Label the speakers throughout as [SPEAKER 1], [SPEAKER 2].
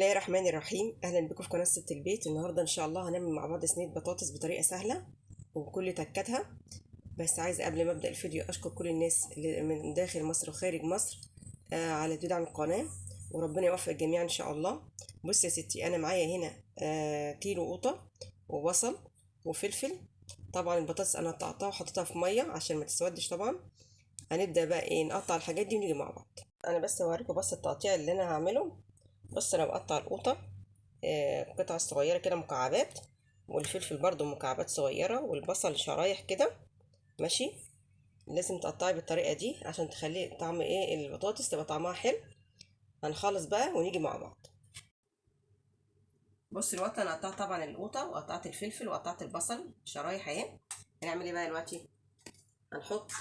[SPEAKER 1] الله الرحمن الرحيم. اهلا بكم في قناه ست البيت. النهارده ان شاء الله هنعمل مع بعض صينيه بطاطس بطريقه سهله وبكل تكاتها. بس عايزه قبل ما ابدا الفيديو اشكر كل الناس اللي من داخل مصر وخارج مصر على تدعم القناه، وربنا يوفق الجميع ان شاء الله. بص يا ستي، انا معايا هنا كيلو قوطه وبصل وفلفل. طبعا البطاطس انا قطعتها وحطيتها في ميه عشان ما تسودش. طبعا هنبدا بقى نقطع الحاجات دي ونيجي مع بعض. انا بس هوريكم بس التقطيع اللي انا هعمله. بص انا بقطع القوطه قطع صغيره كده مكعبات، والفلفل برضو مكعبات صغيره، والبصل شرايح كده. ماشي، لازم تقطعي بالطريقه دي عشان تخلي طعم البطاطس تبقى طعمها حلو. هنخلص بقى ونيجي مع بعض. بص الوقت انا قطعت طبعا القوطه وقطعت الفلفل وقطعت البصل شرايح اهي. هنعمل ايه بقى دلوقتي؟ هنحط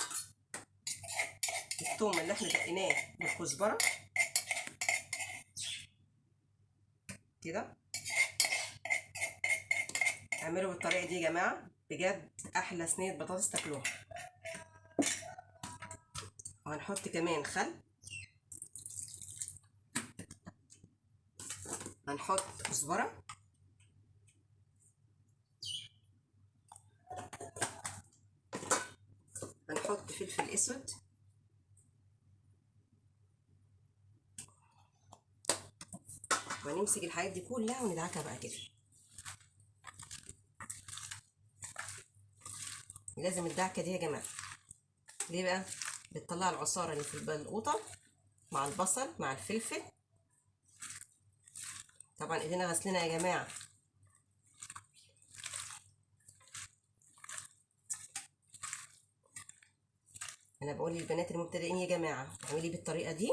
[SPEAKER 1] الثوم اللي احنا دقيناه بالكزبره كده. اعملوا بالطريقه دي يا جماعه، بجد احلى صينيه بطاطس تاكلوها. وهنحط كمان خل، هنحط كزبره، هنحط فلفل اسود، وهنمسك الحاجات دي كلها وندعكها بقى كده. لازم الدعكه دي يا جماعه. ليه بقى؟ بتطلع العصاره اللي في القوطه مع البصل مع الفلفل. طبعا ايدينا غسلنا يا جماعه. انا بقول للبنات المبتدئين يا جماعه، اعملي بالطريقه دي،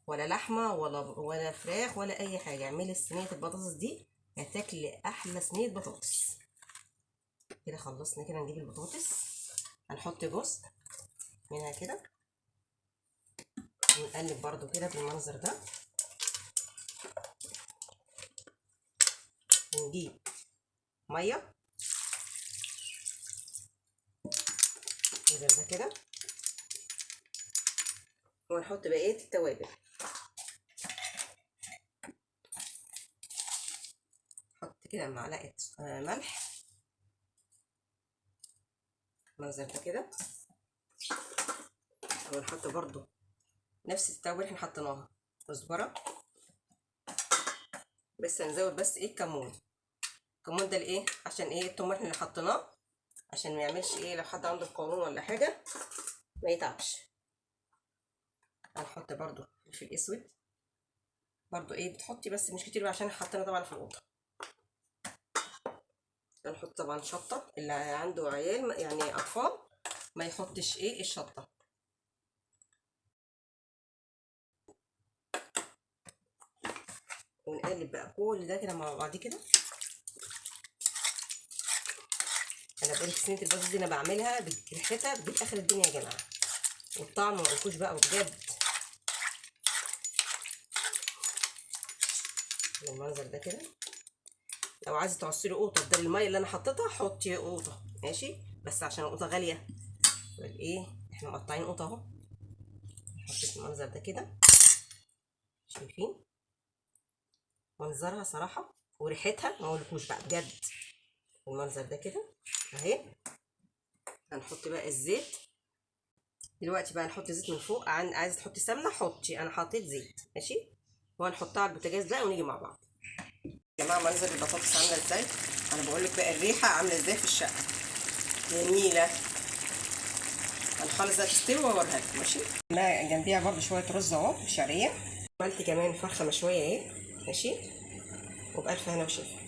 [SPEAKER 1] ولا لحمه ولا فراخ ولا اي حاجه. اعملي صينيه البطاطس دي هتاكلي احلى صينيه بطاطس. كده خلصنا. كده نجيب البطاطس، هنحط جزء منها كده ونقلب برضو كده بالمنظر ده. ونجيب ميه زي ده كده، ونحط بقيه التوابل. نحط كده معلقه ملح المنظر ده كده، ونحط برضو نفس التوابل اللي احنا حطيناها، كزبره. بس هنزود بس الكمون. الكمون ده لايه؟ عشان التوم اللي حطيناه عشان ما يعملش لو حد عنده قولون ولا حاجه ما يتعبش. هنحط برضو فلفل اسود برضو بتحطي بس مش كتير بقى عشان حطينا طبعا في القوطه. هنحط طبعا شطه، اللي عنده عيال يعني اطفال ما يحطش الشطه. ونقلب بقى كل ده كده مع بعض كده. انا بقول صينيه البطاطس دي انا بعملها بريحتها بتجيب اخر الدنيا يا جماعه، والطعم ما اقولكوش بقى بجد. بالمنظر ده كده. لو عايزه تعصري قوطه بدل الميه اللي انا حطيتها حطي قوطه، ماشي، بس عشان القوطه غاليه. احنا مقطعين قوطه اهو. نحط المنظر ده كده، شايفين منظرها صراحه وريحتها ما اقولكوش بقى بجد. المنظر ده كده اهي. هنحط بقى الزيت دلوقتي بقى. نحط زيت من فوق، عايزه تحطي سمنه حطي، انا حطيت زيت ماشي. وهنحطها على البوتاجاز بقى ونيجي مع بعض. يا جماعه منظر البطاطس عامله ازاي؟ انا بقول لك بقى الريحه عامله ازاي في الشقه، جميله. هنخلص بقى تستوي واوريها لكم ماشي. انا جنبيها برده شويه رز اهو بشعريه. عملت كمان فرخه مشويه ماشي، وبألف هنا وشفا.